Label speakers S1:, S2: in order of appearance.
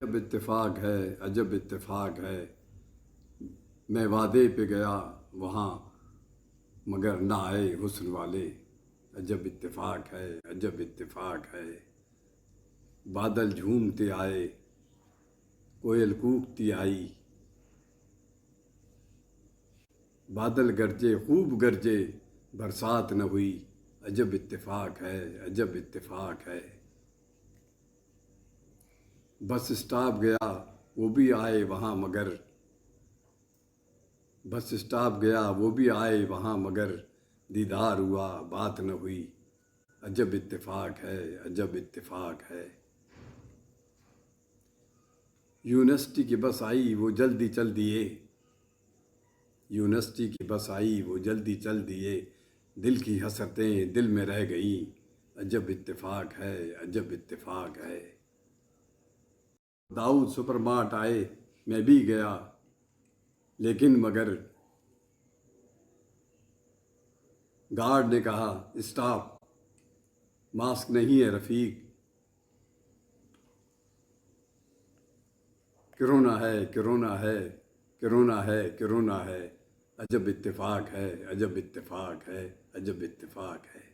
S1: عجب اتفاق ہے، عجب اتفاق ہے، میں وعدے پہ گیا وہاں مگر نہ آئے حسن والے۔ عجب اتفاق ہے، عجب اتفاق ہے، بادل جھومتے آئے، کوئل کوکتی آئی، بادل گرجے خوب گرجے، برسات نہ ہوئی۔ عجب اتفاق ہے، عجب اتفاق ہے، بس اسٹاپ گیا وہ بھی آئے وہاں مگر، بس اسٹاپ گیا وہ بھی آئے وہاں مگر، دیدار ہوا بات نہ ہوئی۔ عجب اتفاق ہے، عجب اتفاق ہے، یونیورسٹی کی بس آئی وہ جلدی چل دیے، یونیورسٹی کی بس آئی وہ جلدی چل دیے، دل کی حسرتیں دل میں رہ گئیں۔ عجب اتفاق ہے، عجب اتفاق ہے، داؤد سپر مارٹ آئے میں بھی گیا لیکن مگر، گارڈ نے کہا اسٹاپ، ماسک نہیں ہے رفیق، کرونا ہے کرونا ہے، کرونا ہے کرونا ہے۔ عجب اتفاق ہے، عجب اتفاق ہے، عجب اتفاق ہے۔